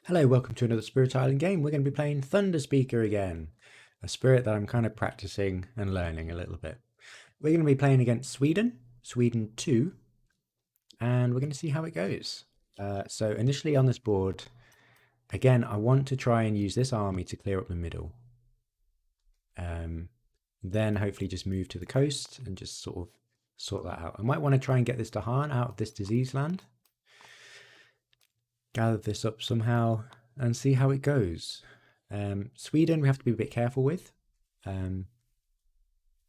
Hello, welcome to another Spirit Island game. We're going to be playing Thunderspeaker again, a spirit that I'm kind of practicing and learning a little bit. We're going to be playing against Sweden 2, and we're going to see how it goes. So initially on this board, again, I want to try and use this army to clear up the middle. Then hopefully just move to the coast and just sort of sort that out. I might want to try and get this Dahan out of this disease land. Gather this up somehow and see how it goes. Sweden, we have to be a bit careful with.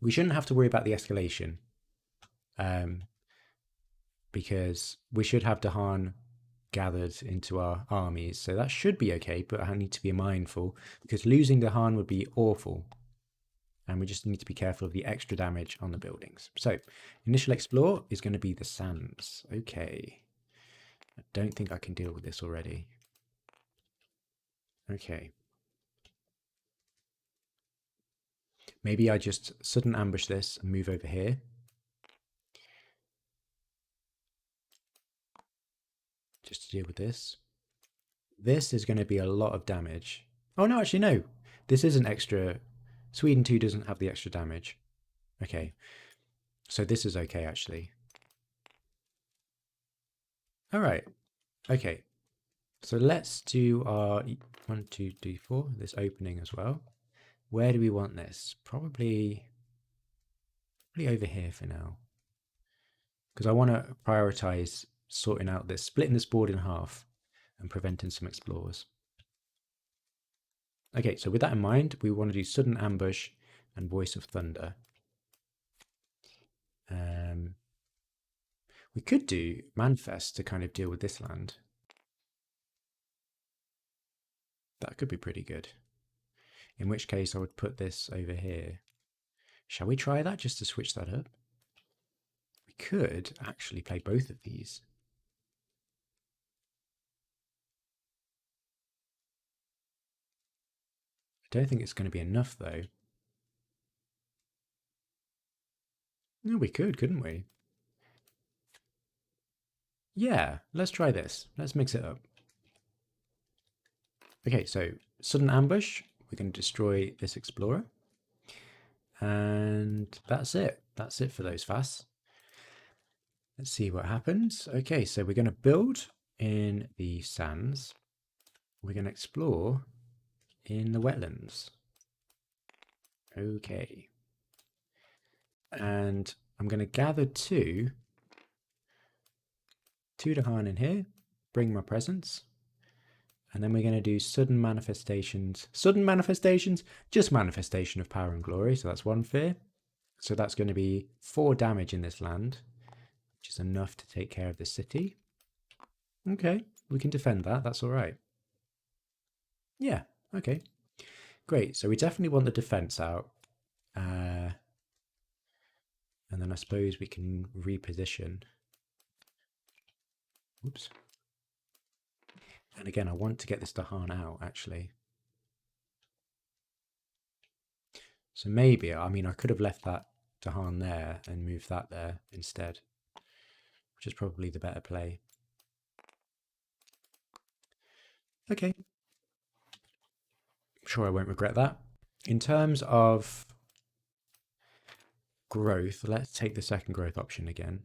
We shouldn't have to worry about the escalation because we should have Dahan gathered into our armies. So that should be okay, but I need to be mindful because losing Dahan would be awful. And we just need to be careful of the extra damage on the buildings. So initial explore is going to be the sands. Okay. I don't think I can deal with this already. Okay. Maybe I just sudden ambush this and move over here. Just to deal with this. This is going to be a lot of damage. Oh no, actually no. This isn't extra. Sweden 2 doesn't have the extra damage. Okay. So this is okay actually. Alright. Okay. So let's do our 1, 2, 3, 4, this opening as well. Where do we want this? Probably over here for now. Because I want to prioritize sorting out this, splitting this board in half and preventing some explorers. Okay, so with that in mind, we want to do sudden ambush and voice of thunder. We could do manifest to kind of deal with this land. That could be pretty good. In which case I would put this over here. Shall we try that just to switch that up? We could actually play both of these. I don't think it's going to be enough though. No, we could, couldn't we? Yeah, let's try this. Let's mix it up. Okay, so sudden ambush. We're going to destroy this explorer. And that's it. That's it for those fasts. Let's see what happens. Okay, so we're going to build in the sands. We're going to explore in the wetlands. Okay. And I'm going to gather two Dahan in here, bring my presence. And then we're going to do sudden manifestations. Sudden manifestations, just manifestation of power and glory. So that's one fear. So that's going to be 4 damage in this land, which is enough to take care of the city. Okay, we can defend that. That's all right. Yeah, okay. Great. So we definitely want the defense out. And then I suppose we can reposition. Oops. And again, I want to get this Dahan out, actually. So maybe, I mean, I could have left that Dahan there and moved that there instead, which is probably the better play. Okay. I'm sure I won't regret that. In terms of growth, let's take the second growth option again.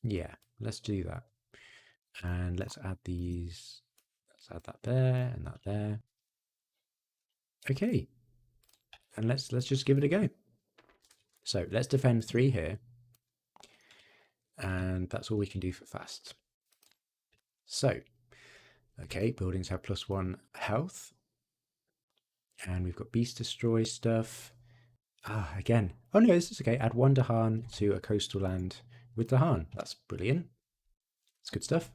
Yeah, let's do that. And let's add these. Let's add that there and that there. Okay. And let's just give it a go. So let's defend 3 here. And that's all we can do for fast. So, okay, buildings have +1 health. And we've got beast destroy stuff. Again. Oh no, this is okay. Add 1 Dahan to a coastal land with Dahan. That's brilliant. It's good stuff.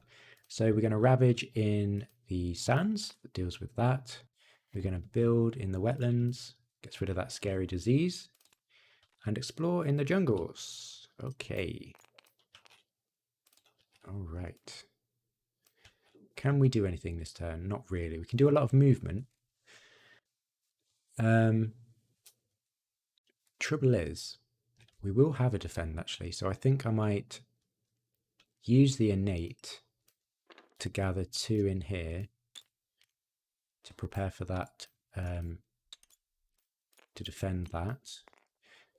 So we're going to ravage in the sands. That deals with that. We're going to build in the wetlands. Gets rid of that scary disease. And explore in the jungles. Okay. All right. Can we do anything this turn? Not really. We can do a lot of movement. Trouble is, we will have a defend actually. So I think I might use the innate to gather 2 in here to prepare for that, to defend that.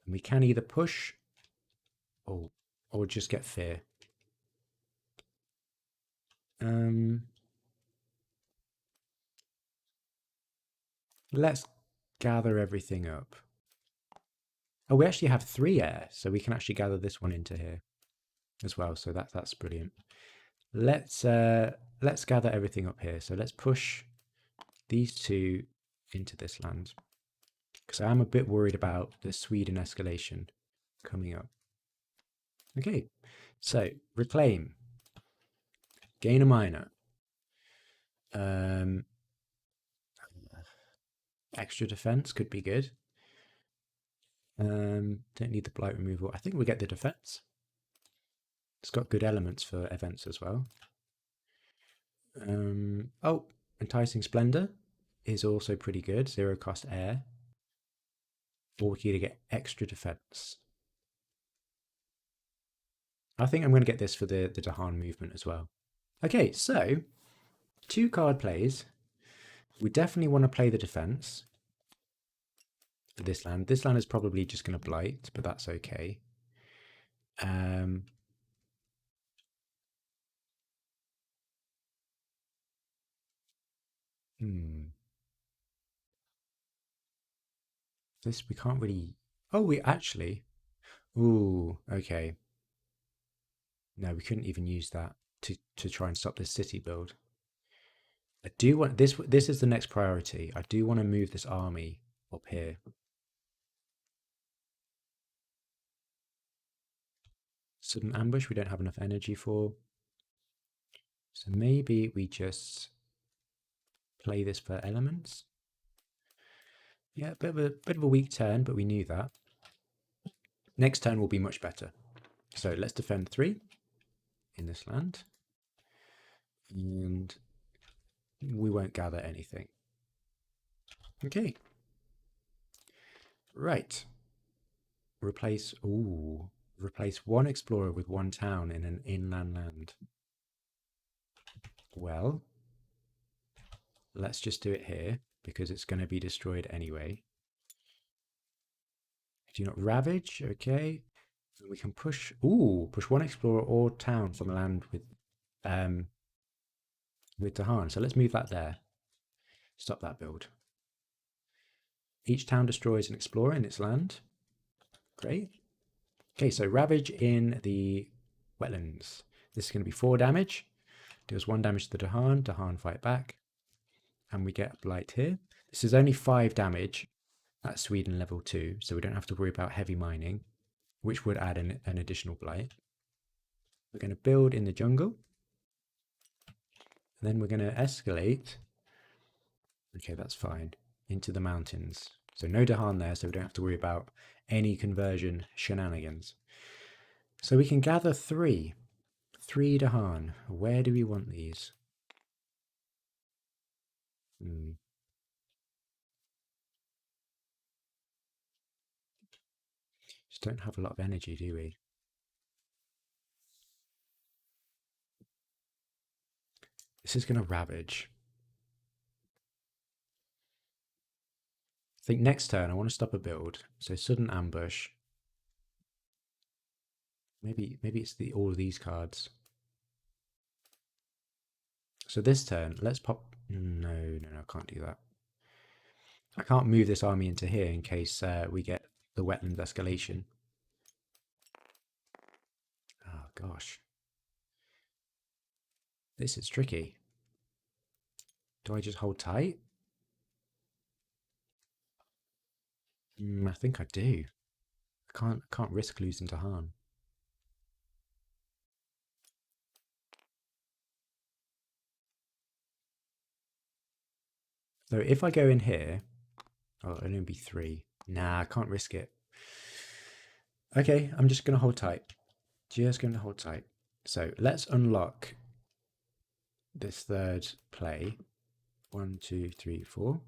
And we can either push or just get fear. Let's gather everything up. Oh, we actually have 3 air, so we can actually gather this one into here as well. So that's brilliant. Let's gather everything up here. So let's push these 2 into this land, because I am a bit worried about the Sweden escalation coming up. Okay, so reclaim, gain a minor, extra defense could be good. Don't need the blight removal. I think we get the defense. It's got good elements for events as well. Oh, enticing splendor is also pretty good. 0 cost air. 4 key to get extra defense. I think I'm going to get this for the Dahan movement as well. Okay, so 2 card plays. We definitely want to play the defense for this land. This land is probably just going to blight, but that's okay. This we can't really. Oh, we actually. Ooh, okay. No, we couldn't even use that to try and stop this city build. I do want this. This is the next priority. I do want to move this army up here. Sudden ambush we don't have enough energy for. So maybe we just play this for elements. Yeah, bit of a weak turn, but we knew that. Next turn will be much better. So let's defend 3 in this land. And we won't gather anything. Okay. Right. Replace 1 explorer with 1 town in an inland land. Well, let's just do it here because it's going to be destroyed anyway. Do not ravage, okay. We can push 1 explorer or town from a land with Dahan. So let's move that there. Stop that build. Each town destroys an explorer in its land. Great. Okay, so ravage in the wetlands. This is going to be 4 damage. Deals 1 damage to the Dahan. Dahan fight back. And we get a blight here. This is only 5 damage at Sweden level 2, so we don't have to worry about heavy mining, which would add an additional blight. We're going to build in the jungle. And then we're going to escalate. Okay, that's fine. Into the mountains. So no Dahan there, so we don't have to worry about any conversion shenanigans. So we can gather 3. 3 Dahan. Where do we want these? Just don't have a lot of energy, do we? This is going to ravage. I think next turn I want to stop a build. So sudden ambush. Maybe it's all of these cards. So this turn, let's pop. No, I can't do that. I can't move this army into here in case we get the wetland escalation. Oh gosh. This is tricky. Do I just hold tight? I think I do. I can't risk losing to Han. So if I go in here, it'll only be 3. Nah, I can't risk it. Okay, I'm just going to hold tight. Just going to hold tight. So let's unlock this 3rd play. 1, 2, 3, 4.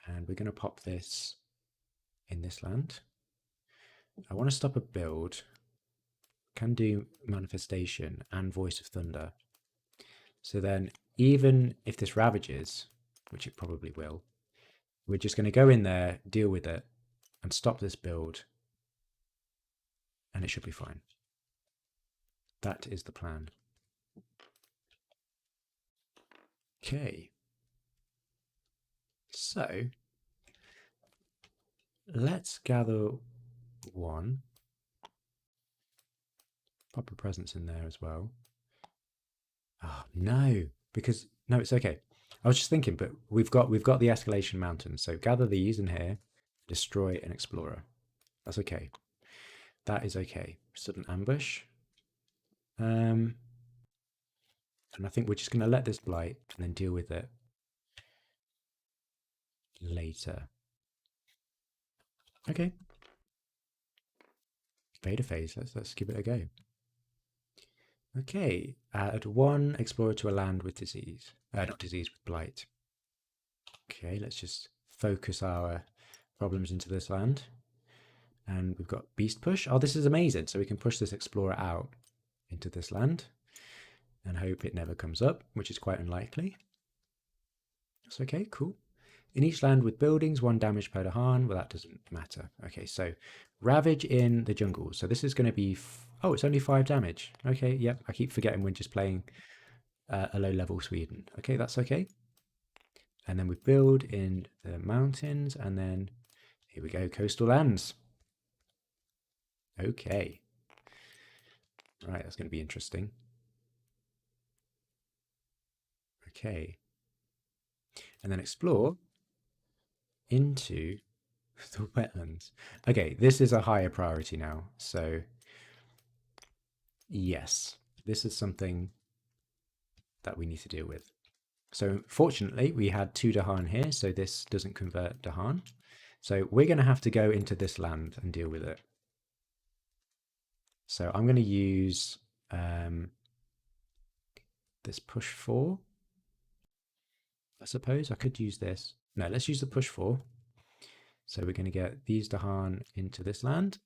And we're going to pop this in this land. I want to stop a build. can do manifestation and voice of thunder. So then even if this ravages, which it probably will, we're just going to go in there, deal with it, and stop this build, and it should be fine. That is the plan. Okay. So let's gather one. Pop a presence in there as well. Oh no, because no, it's okay. I was just thinking, but we've got the escalation mountain. So gather these in here, destroy an explorer. That's okay. That is okay. Sudden ambush. And I think we're just going to let this blight and then deal with it later. Okay. Beta phase. Let's give it a go. Okay. Add one explorer to a land with disease. Not disease, with blight. Okay. Let's just focus our problems into this land. And we've got beast push. Oh, this is amazing. So we can push this explorer out into this land and hope it never comes up, which is quite unlikely. That's okay, cool. In each land with buildings, 1 damage per Dahan. Well, that doesn't matter. Okay, so ravage in the jungle. So this is going to be... oh, it's only 5 damage. Okay, yep. I keep forgetting we're just playing a low-level Sweden. Okay, that's okay. And then we build in the mountains, and then here we go, coastal lands. Okay. Right, that's going to be interesting. Okay. And then explore into the wetlands. Okay, this is a higher priority now. So, yes, this is something that we need to deal with. So, fortunately, we had 2 Dahan here, so this doesn't convert Dahan. So, we're going to have to go into this land and deal with it. So, I'm going to use this push 4. I suppose I could use this. No, let's use the push 4. So we're going to get these Dahan into this land.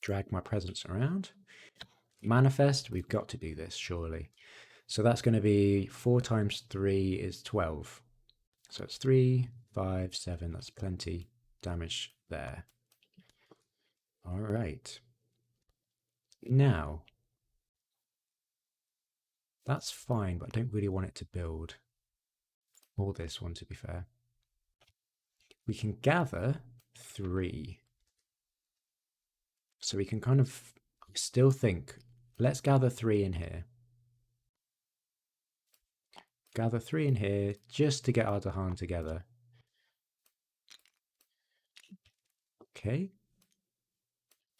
Drag my presence around. Manifest, we've got to do this, surely. So that's going to be 4 times 3 is 12. So it's 3, 5, 7. That's plenty damage there. All right. Now, that's fine, but I don't really want it to build. Or this one, to be fair. We can gather 3. So we can kind of still think, let's gather 3 in here. Gather 3 in here just to get our Dahan together. Okay.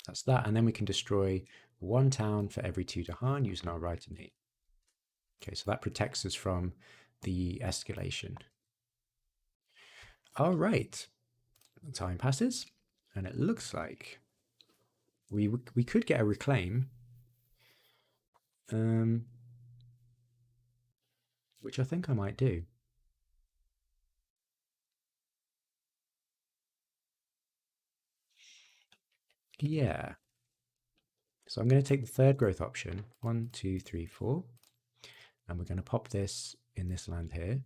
That's that. And then we can destroy 1 town for every 2 Dahan using our right innate. Okay, so that protects us from the escalation. All right. Time passes, and it looks like we could get a reclaim, which I think I might do. Yeah. So I'm going to take the 3rd growth option, 1, 2, 3, 4, and we're going to pop this in this land here.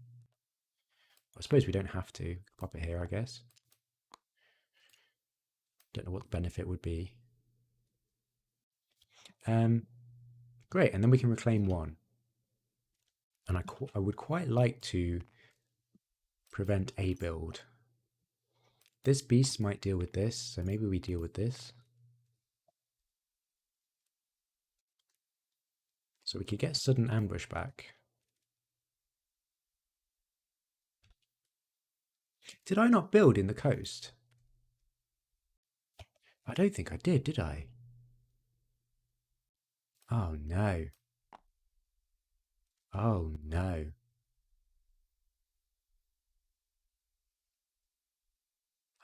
I suppose we don't have to pop it here, I guess. Don't know what the benefit would be. Great, and then we can reclaim 1. And I would quite like to prevent a build. This beast might deal with this, so maybe we deal with this. So we could get sudden ambush back. Did I not build in the coast? I don't think I did I? Oh no. Oh no.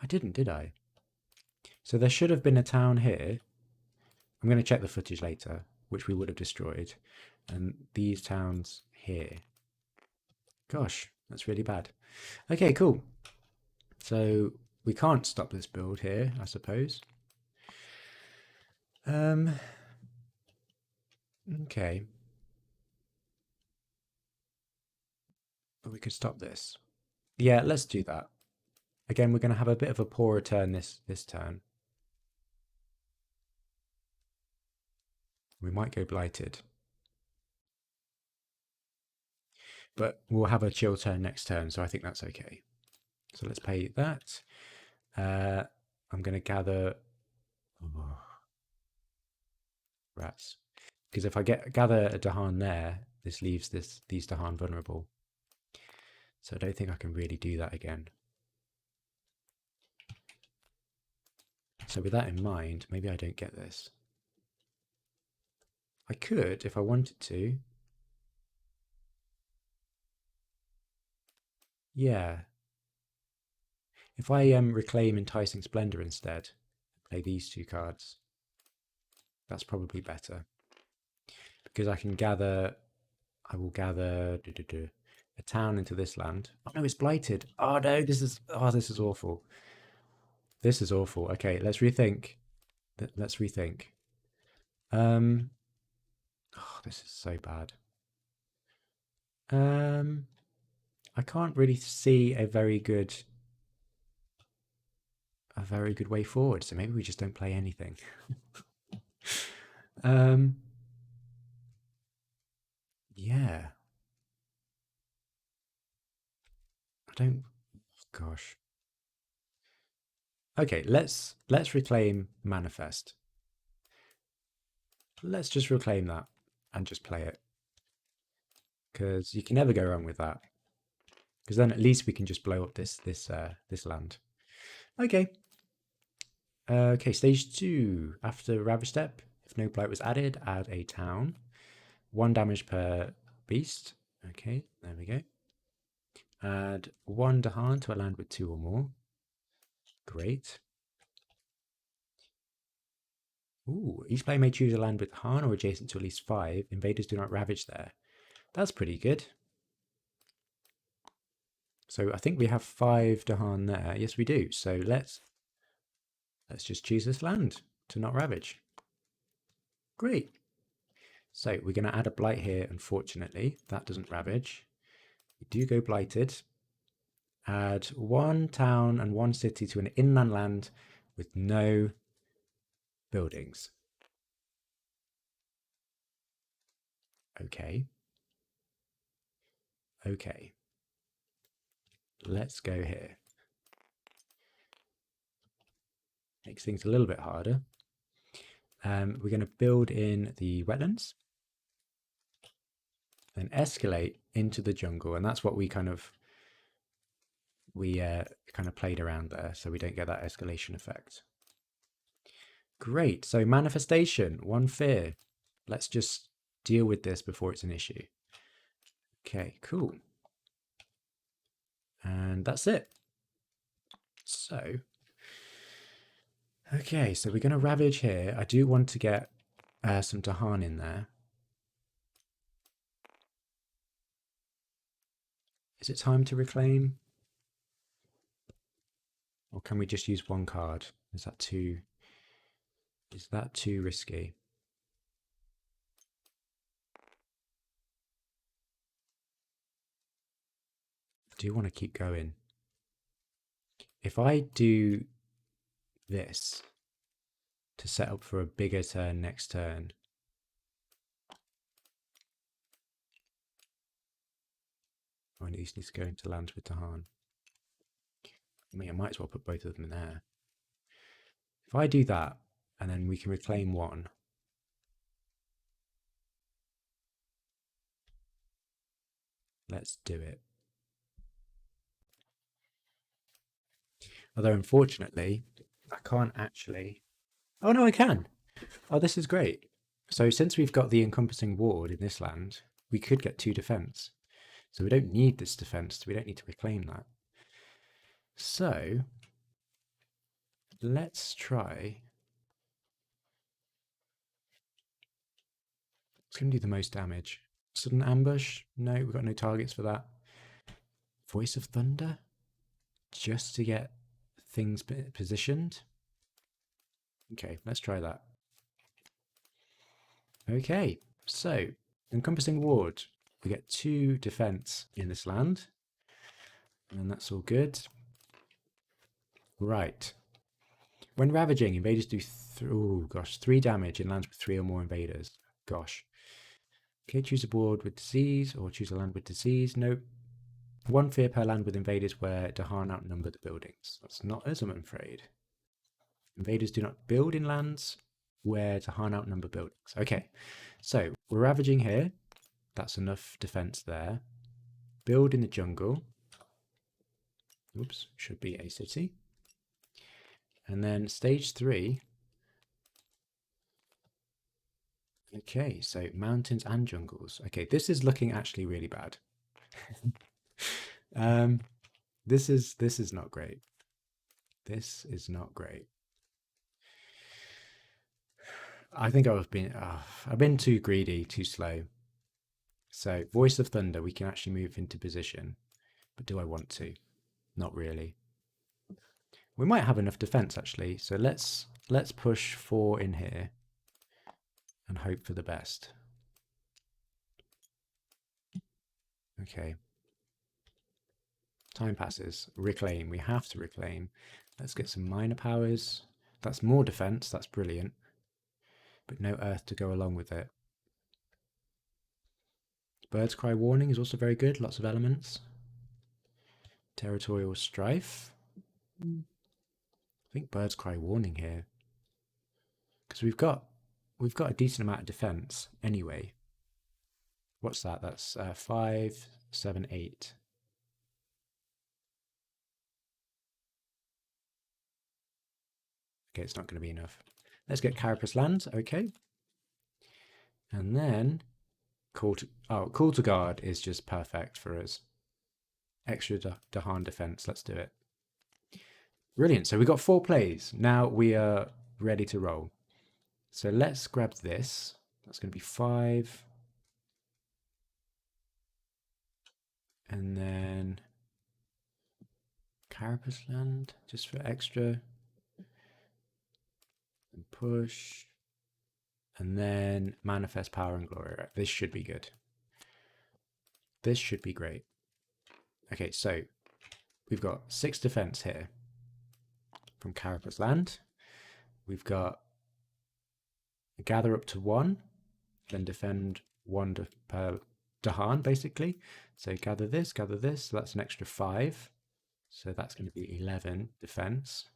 I didn't, did I? So there should have been a town here. I'm going to check the footage later, which we would have destroyed. And these towns here. Gosh, that's really bad. Okay, cool. So we can't stop this build here, I suppose. Okay. But we could stop this. Yeah, let's do that. Again, we're going to have a bit of a poorer turn this turn. We might go blighted. But we'll have a chill turn next turn, so I think that's okay. So let's pay that. I'm going to gather... Oh, rats. Because if I gather a Dahan there, this leaves these Dahan vulnerable. So I don't think I can really do that again. So with that in mind, maybe I don't get this. I could if I wanted to. Yeah. If I reclaim Enticing Splendor instead, play these two cards, that's probably better. Because I can gather, I will gather a town into this land. Oh no, it's blighted. Oh no, this is awful. This is awful. Okay, let's rethink. Let's rethink. Oh, this is so bad. I can't really see a very good way forward. So maybe we just don't play anything. Yeah. I don't. Gosh. Okay, let's reclaim Manifest. Let's just reclaim that and just play it. Because you can never go wrong with that. Because then at least we can just blow up this land. Okay. Okay, stage 2. After Ravage Step, if no blight was added, add a town. 1 damage per beast. Okay, there we go. Add 1 Dahan to a land with 2 or more. Great. Ooh, each player may choose a land with Dahan or adjacent to at least 5. Invaders do not ravage there. That's pretty good. So I think we have 5 Dahan there. Yes, we do. So let's just choose this land to not ravage. Great. So we're going to add a blight here, unfortunately. That doesn't ravage. We do go blighted. Add 1 town and 1 city to an inland land with no buildings. Okay. Okay. Let's go here. Makes things a little bit harder. We're going to build in the wetlands and escalate into the jungle, and that's what we kind of played around there, so we don't get that escalation effect. Great. So manifestation, 1 fear. Let's just deal with this before it's an issue. Okay, cool. And that's it. So, okay, so we're going to ravage here. I do want to get some Dahan in there. Is it time to reclaim? Or can we just use 1 card? Is that too risky? I do want to keep going. If I do this to set up for a bigger turn next turn, I need to go into lands with Dahan. I mean, I might as well put both of them in there. If I do that, and then we can reclaim 1. Let's do it. Although, unfortunately, I can't actually... Oh, no, I can. Oh, this is great. So since we've got the encompassing ward in this land, we could get 2 defense. So we don't need this defense. We don't need to reclaim that. So let's try... It's going to do the most damage. Sudden ambush? No, we've got no targets for that. Voice of Thunder? Just to get things positioned? Okay, let's try that. Okay, so encompassing ward. We get 2 defense in this land, and that's all good. Right. When ravaging, invaders do 3 damage in lands with 3 or more invaders. Gosh. Okay, choose a board with disease or choose a land with disease. Nope. 1 fear per land with invaders where Dahan outnumber the buildings. That's not us, I'm afraid. Invaders do not build in lands where Dahan outnumber buildings. Okay, so we're ravaging here. That's enough defense there. Build in the jungle. Oops, should be a city. And then stage 3. Okay, so mountains and jungles. Okay, this is looking actually really bad. This is not great. This is not great. I think I've been too greedy, too slow. So Voice of Thunder, we can actually move into position, but do I want to? Not really. We might have enough defense actually, so let's push 4 in here and hope for the best. Okay. Time passes. Reclaim. We have to reclaim. Let's get some minor powers. That's more defense. That's brilliant. But no earth to go along with it. Bird's Cry Warning is also very good. Lots of elements. Territorial Strife. I think Bird's Cry Warning here. Because we've got a decent amount of defense anyway. What's that? That's 5, 7, 8. Okay, it's not going to be enough. Let's get Carapace Lands. Okay. And then Call to Guard is just perfect for us. Extra Dahan defense. Let's do it. Brilliant. So we got 4 plays. Now we are ready to roll. So let's grab this. That's going to be 5. And then Carapace Land, just for extra. And push. And then Manifest Power and Glory. Right, this should be good. This should be great. Okay, so we've got 6 defense here from Carapace Land. We've got gather up to 1, then defend 1 per Dahan, basically. So gather this, so that's an extra 5. So that's going to be 11 defense.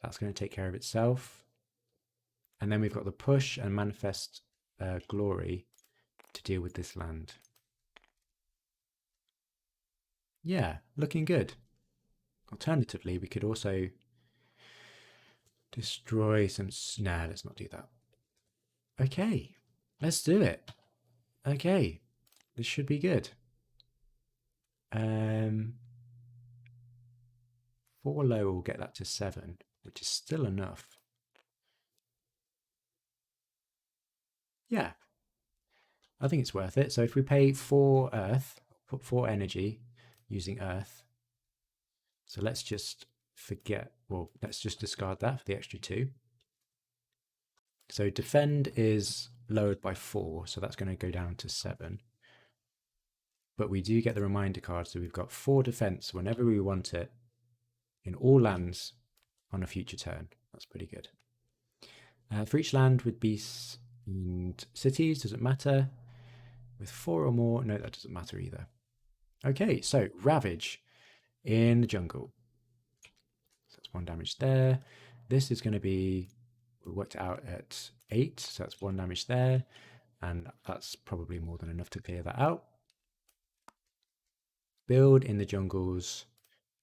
That's going to take care of itself. And then we've got the push and manifest glory to deal with this land. Yeah, looking good. Alternatively, we could also destroy some... Nah, let's not do that. Okay, let's do it. Okay, this should be good. 4 low will get that to 7, which is still enough. Yeah, I think it's worth it. So if we pay 4 earth, put 4 energy using earth. So let's just let's just discard that for the extra 2. So defend is lowered by 4, so that's going to go down to 7. But we do get the reminder card, so we've got 4 defense whenever we want it in all lands on a future turn. That's pretty good. For each land with beasts and cities, doesn't matter. With 4 or more, no, that doesn't matter either. Okay, so Ravage in the jungle. So that's 1 damage there. This is going to be, we worked it out at 8, so that's 1 damage there. And that's probably more than enough to clear that out. Build in the jungles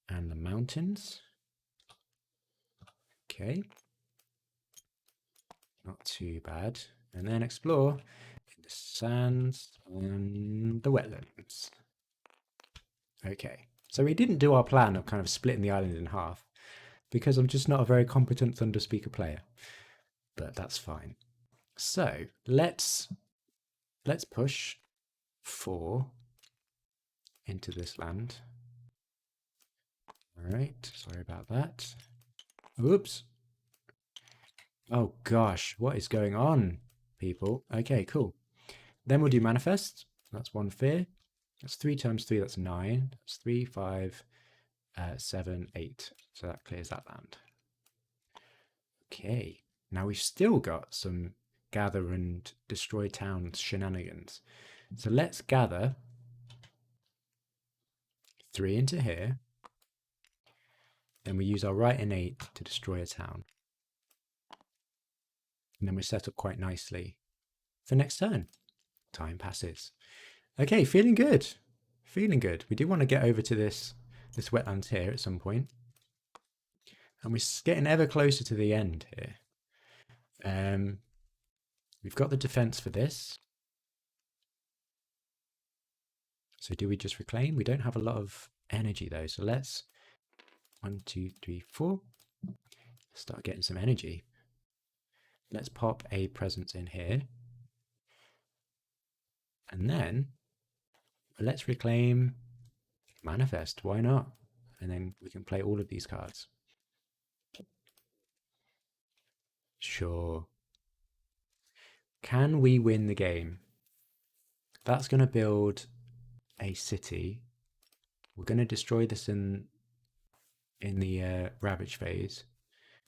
and the mountains. Okay. Not too bad. And then explore in the sands and the wetlands. Okay. So we didn't do our plan of kind of splitting the island in half because I'm just not a very competent Thunderspeaker player. But that's fine. So let's push 4 into this land. All right. Sorry about that. Oops. Oh gosh, what is going on? people. Okay, cool. Then we'll do manifest. That's 1 fear. That's 3 times 3, that's 9. That's 3, 5, 7, 8. So that clears that land. Okay, now we've still got some gather and destroy towns shenanigans. So let's gather 3 into here. Then we use our right innate to destroy a town. And then we're set up quite nicely for next turn. Time passes. Okay, feeling good. Feeling good. We do want to get over to this wetlands here at some point. And we're getting ever closer to the end here. We've got the defense for this. So do we just reclaim? We don't have a lot of energy though. So let's 1, 2, 3, 4. Start getting some energy. Let's pop a presence in here. And then let's reclaim manifest. Why not? And then we can play all of these cards. Sure. Can we win the game? That's going to build a city. We're going to destroy this in the ravage phase.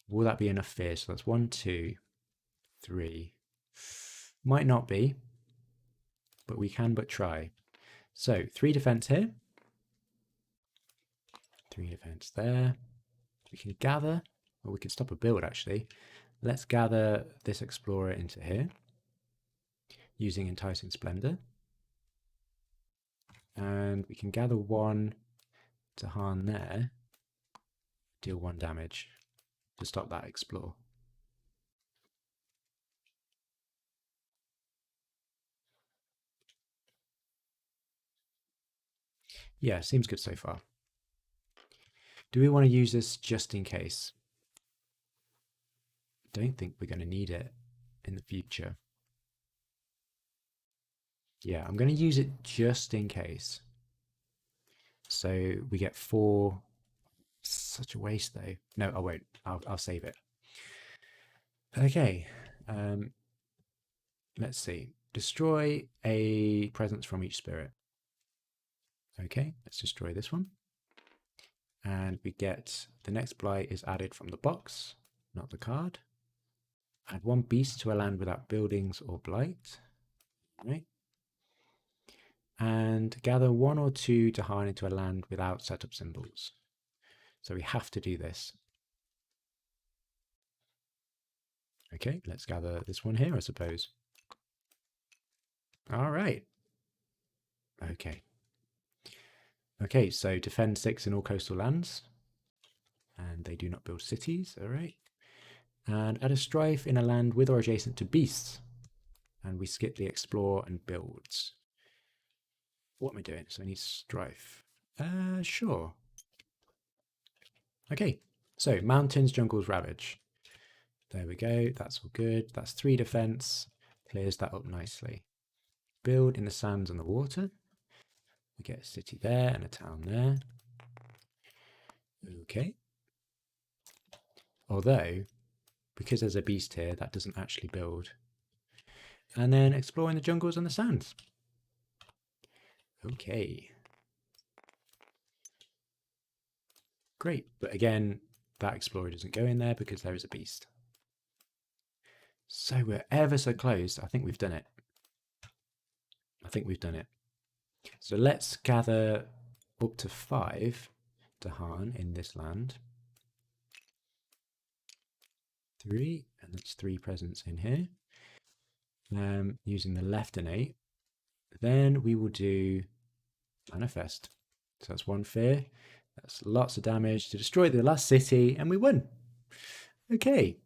Will that be enough fear? So that's 1, 2, 3. Might not be, but we can but try. So 3 defense here. 3 defense there. We can gather, or we can stop a build actually. Let's gather this explorer into here using enticing splendor. And we can gather 1 to harm there. Deal 1 damage to stop that explore. Yeah, seems good so far. Do we want to use this just in case? Don't think we're going to need it in the future. Yeah, I'm going to use it just in case. So we get 4. Such a waste though. No, I won't. I'll save it. Okay. Let's see. Destroy a presence from each spirit. Okay, let's destroy this one. And we get the next blight is added from the box, not the card. Add 1 beast to a land without buildings or blight. Right. And gather 1 or 2 to harn into a land without setup symbols. So we have to do this. Okay, let's gather this one here, I suppose. All right. Okay. Okay, so defend 6 in all coastal lands. And they do not build cities, all right. And add a strife in a land with or adjacent to beasts. And we skip the explore and builds. What am I doing? So I need strife. Sure. Okay, so mountains, jungles, ravage. There we go, that's all good. That's 3 defense, clears that up nicely. Build in the sands and the water. We get a city there and a town there. Okay. Although, because there's a beast here, that doesn't actually build. And then exploring the jungles and the sands. Okay. Great, but again, that explorer doesn't go in there because there is a beast. So we're ever so close. I think we've done it. I think we've done it. So let's gather up to 5 to harn in this land. 3, and that's 3 presents in here. Using the left innate. Then we will do manifest. So that's 1 fear. That's lots of damage to destroy the last city, and we win. Okay.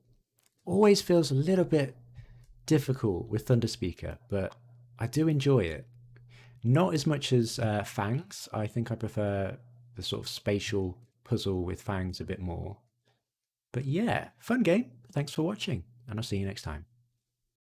Always feels a little bit difficult with Thunderspeaker, but I do enjoy it. Not as much as Fangs. I think I prefer the sort of spatial puzzle with Fangs a bit more. But yeah, fun game. Thanks for watching, and I'll see you next time.